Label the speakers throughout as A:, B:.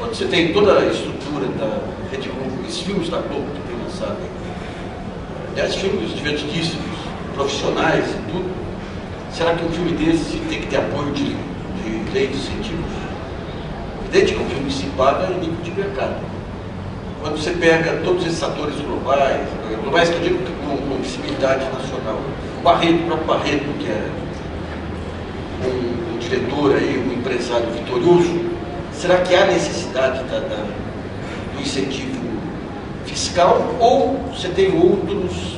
A: quando você tem toda a estrutura da Rede Globo, esses filmes da Globo que tem lançado, aliás, filmes divertidíssimos, profissionais e tudo, será que um filme desse tem que ter apoio de lei de incentivos? Evidente que um filme se paga em nível de mercado. Quando você pega todos esses atores globais que eu digo com visibilidade nacional, o próprio Barreto, que é um diretor aí, um empresário vitorioso, será que há necessidade do incentivo fiscal, ou você tem outros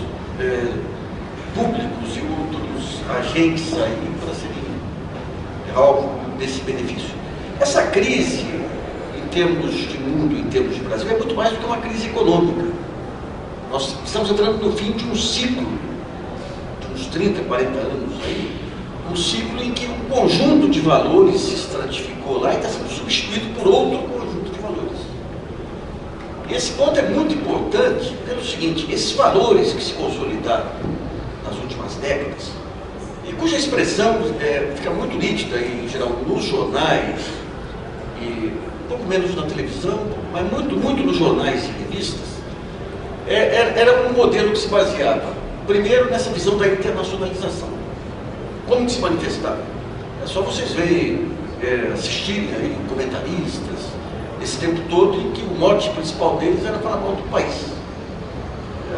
A: públicos e outros agentes aí para serem alvo desse benefício? Essa crise, em termos de mundo, em termos de Brasil, é muito mais do que uma crise econômica. Nós estamos entrando no fim de um ciclo, de uns 30, 40 anos aí, um ciclo em que um conjunto de valores se estratificou lá e está sendo substituído por outro conjunto de valores. E esse ponto é muito importante pelo seguinte: esses valores que se consolidaram nas últimas décadas, e cuja expressão fica muito nítida, em geral, nos jornais, e um pouco menos na televisão, mas muito, muito nos jornais e revistas, era um modelo que se baseava, primeiro, nessa visão da internacionalização. Como que se manifestava? É só vocês verem, assistirem aí comentaristas, esse tempo todo, em que o mote principal deles era falar mal do país.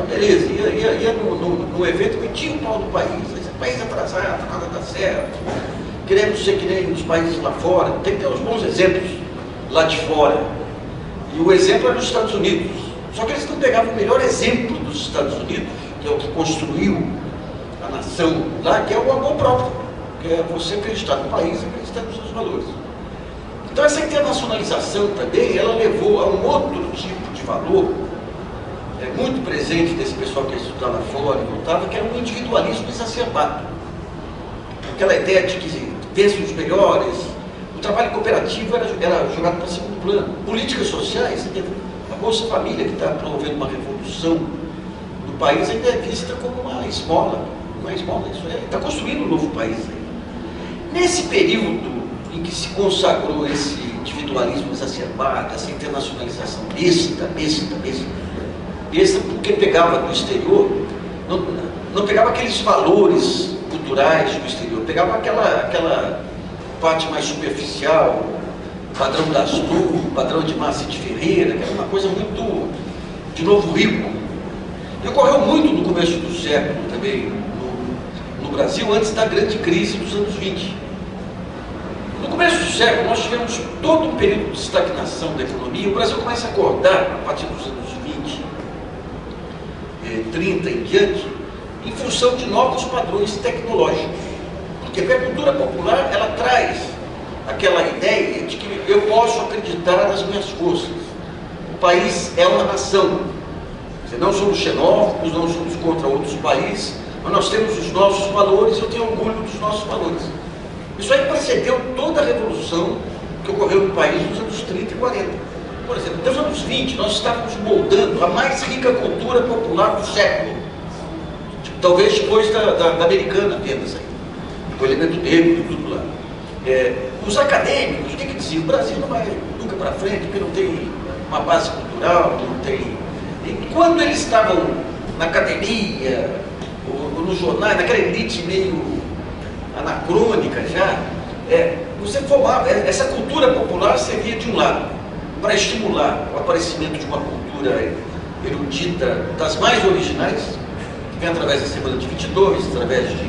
A: Beleza, ia no evento, metia o pau do país, esse país atrasado, nada dá certo, queremos ser que nem os países lá fora, tem que ter uns bons exemplos lá de fora. E o exemplo é nos Estados Unidos. Só que eles não pegavam o melhor exemplo dos Estados Unidos, que é o que construiu a nação lá, que é o amor próprio, que é você acreditar no país e acreditar nos seus valores. Então essa internacionalização também, ela levou a um outro tipo de valor, muito presente desse pessoal que ia estudar lá fora e voltava, que era um individualismo exacerbado. Aquela ideia de que pensam os melhores, o trabalho cooperativo era jogado para segundo plano. Políticas sociais, a Bolsa Família, que está promovendo uma revolução no país, ainda é vista como uma esmola. Não é esmola, isso está construindo um novo país aí. Nesse período em que se consagrou esse individualismo exacerbado, essa internacionalização besta, porque pegava do exterior, não pegava aqueles valores culturais do exterior, pegava aquela parte mais superficial, padrão das Astur, padrão de Massa de Ferreira, que era uma coisa muito, de novo, rico. E ocorreu muito no começo do século também, no Brasil, antes da grande crise dos anos 20. No começo do século, nós tivemos todo um período de estagnação da economia. O Brasil começa a acordar, a partir dos anos 20, 30 em diante, em função de novos padrões tecnológicos. Porque a cultura popular, ela traz aquela ideia de que eu posso acreditar nas minhas forças. O país é uma nação. Não somos xenófobos, não somos contra outros países, mas nós temos os nossos valores e eu tenho orgulho dos nossos valores. Isso aí precedeu toda a revolução que ocorreu no país nos anos 30 e 40. Por exemplo, nos anos 20, nós estávamos moldando a mais rica cultura popular do século. Talvez depois da americana apenas, o elemento negro e tudo lá. Os acadêmicos, o que diziam? O Brasil não vai nunca para frente, porque não tem uma base cultural, não tem... E quando eles estavam na academia, ou nos jornais, naquela elite meio anacrônica já, você formava, essa cultura popular servia de um lado, para estimular o aparecimento de uma cultura erudita das mais originais, que vem através da Semana de 22, através de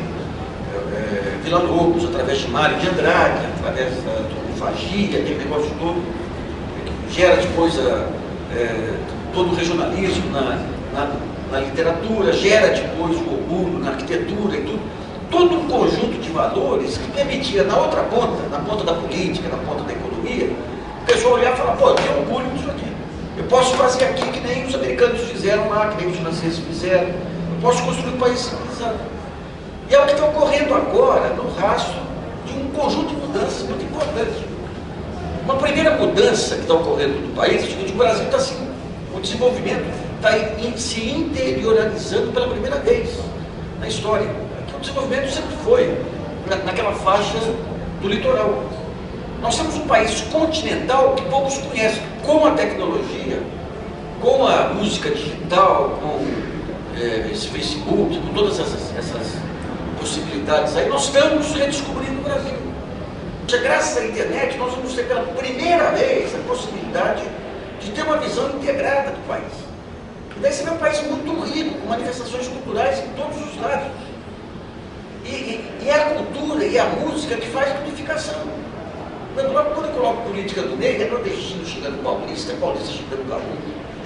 A: Villa-Lobos, através de Mário de Andrade, através do Fagia, aquele negócio todo, que gera depois todo o regionalismo na literatura, gera depois o orgulho na arquitetura e tudo. Todo um conjunto de valores que permitia, na outra ponta, na ponta da política, na ponta da economia, o pessoal olhar e falar: pô, eu tenho orgulho disso aqui. Eu posso fazer aqui que nem os americanos fizeram lá, que nem os franceses fizeram. Eu posso construir um país civilizado. E é o que está ocorrendo agora, no rastro de um conjunto de mudanças muito importantes. Uma primeira mudança que está ocorrendo no país é que o Brasil está assim, o desenvolvimento está se interiorizando pela primeira vez na história. O desenvolvimento sempre foi naquela faixa do litoral. Nós somos um país continental que poucos conhecem. Com a tecnologia, com a música digital, com esse Facebook, com todas essas possibilidades aí, nós estamos redescobrindo o Brasil. Graças à internet, nós vamos ter pela primeira vez a possibilidade de ter uma visão integrada do país. E daí você vê um país muito rico, com manifestações culturais em todos os lados. E é a cultura e a música que faz a unificação. Quando eu coloco política do negro, é nordestino xingando paulista, paulista xingando gaúcho.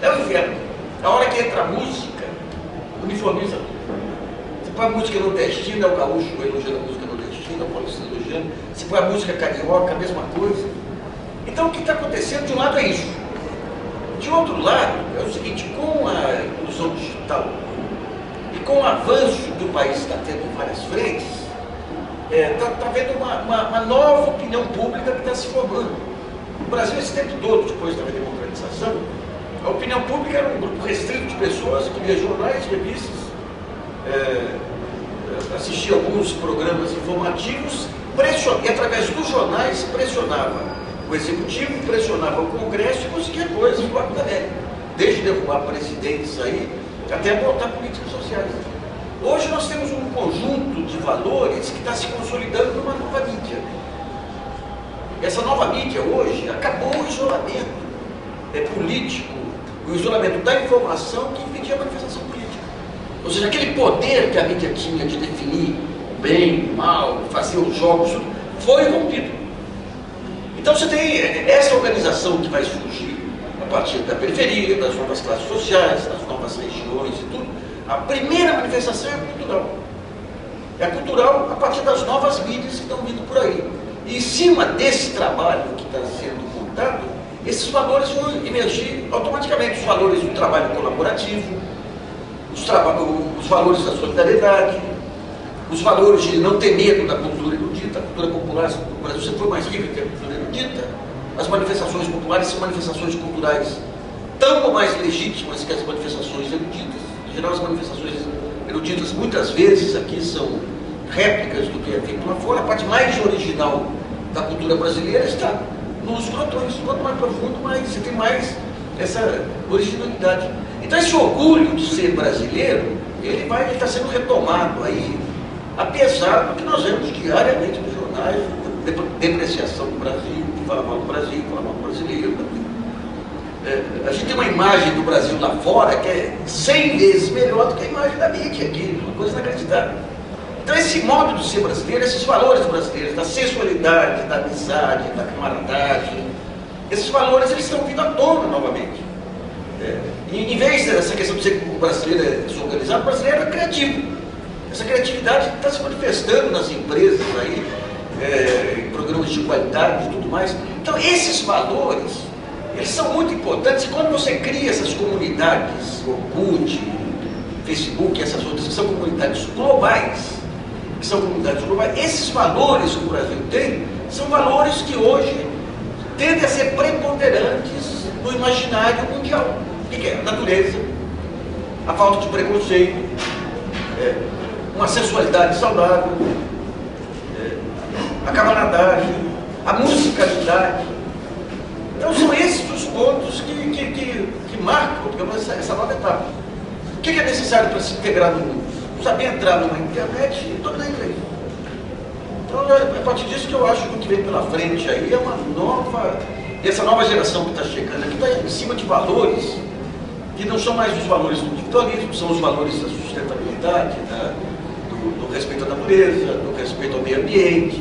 A: É o inferno. A hora que entra a música, uniformiza tudo. Você põe a música nordestina, é o gaúcho elogiando a música nordestina, o paulista elogiando. Você põe a música carioca, a mesma coisa. Então o que está acontecendo, de um lado é isso. De outro lado, é o seguinte, com a inclusão digital e com o avanço que o país está tendo em várias frentes, está havendo uma nova opinião pública que está se formando. No Brasil, esse tempo todo, depois da redemocratização, a opinião pública era um grupo restrito de pessoas que via jornais, revistas, assistia alguns programas informativos, e através dos jornais pressionava o Executivo, pressionava o Congresso e conseguia coisas do Arco da Velha, desde derrubar presidentes aí, até botar políticas sociais. Hoje nós temos um conjunto de valores que está se consolidando numa nova mídia. Essa nova mídia hoje acabou o isolamento político, o isolamento da informação que impedia a manifestação política. Ou seja, aquele poder que a mídia tinha de definir o bem, o mal, fazer os jogos, foi rompido. Então você tem essa organização que vai surgir a partir da periferia, das novas classes sociais, das novas regiões e tudo. A primeira manifestação é cultural. É cultural a partir das novas mídias que estão vindo por aí. E em cima desse trabalho que está sendo montado, esses valores vão emergir automaticamente. Os valores do trabalho colaborativo, os valores da solidariedade, os valores de não ter medo da cultura erudita. A cultura popular, no Brasil sempre foi mais rica que a cultura erudita. As manifestações populares são manifestações culturais tão mais legítimas que as manifestações eruditas. Em geral, as manifestações eruditas, muitas vezes, aqui são réplicas do que é feito lá fora. A parte mais original da cultura brasileira está nos grotões. Quanto mais profundo, mais você tem mais essa originalidade. Então, esse orgulho de ser brasileiro, ele está sendo retomado aí, apesar do que nós vemos diariamente nos jornais, depreciação do Brasil, que fala mal do Brasil, fala mal do brasileiro. A gente tem uma imagem do Brasil lá fora que é 100 vezes melhor do que a imagem da mídia aqui, uma coisa inacreditável. Então esse modo de ser brasileiro, esses valores brasileiros, da sensualidade, da amizade, da camaradagem, esses valores eles estão vindo à tona novamente. E em vez dessa questão de ser que o brasileiro é desorganizado, o brasileiro é criativo. Essa criatividade está se manifestando nas empresas aí, em programas de qualidade e tudo mais. Então esses valores, eles são muito importantes. E quando você cria essas comunidades, Orkut, Facebook, essas outras, que são comunidades globais, esses valores que o Brasil tem, são valores que hoje tendem a ser preponderantes no imaginário mundial. O que é? A natureza, a falta de preconceito, uma sensualidade saudável, a camaradagem, a musicalidade. Então são esses os pontos que marcam, digamos, essa nova etapa. O que é necessário para se integrar no mundo? Saber entrar numa internet e dominar inglês. Então é a partir disso que eu acho que o que vem pela frente aí é uma nova... E essa nova geração que está chegando aqui está em cima de valores que não são mais os valores do individualismo, são os valores da sustentabilidade, do respeito à natureza, do respeito ao meio ambiente,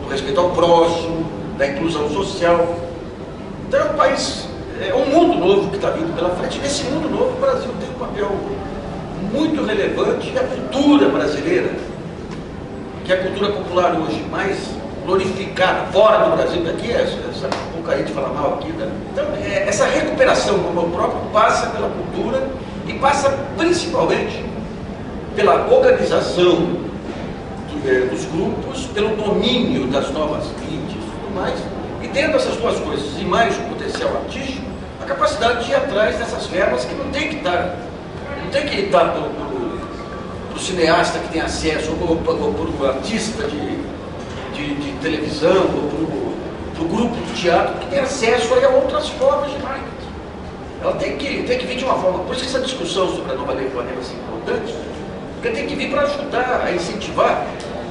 A: do respeito ao próximo, da inclusão social. Então é um país, é um mundo novo que está vindo pela frente. E nesse mundo novo o Brasil tem um papel muito relevante. E a cultura brasileira, que é a cultura popular hoje mais glorificada fora do Brasil, daqui, essa porcaria de falar mal aqui, né? Então essa recuperação do amor próprio passa pela cultura e passa principalmente pela organização dos grupos, pelo domínio das novas mídias e tudo mais. E tendo essas duas coisas, e mais o potencial artístico, a capacidade de ir atrás dessas verbas que não tem que estar para o cineasta que tem acesso, ou para o artista de televisão, ou para o para o grupo de teatro, que tem acesso aí a outras formas de marketing. Ela tem que vir de uma forma, por isso que essa discussão sobre a nova lei Rouanet é assim importante, porque tem que vir para ajudar a incentivar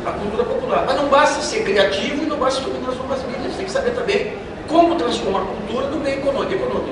A: a cultura popular. Mas não basta ser criativo e não basta dominar as novas mídias, tem que saber também como transformar a cultura no meio econômico.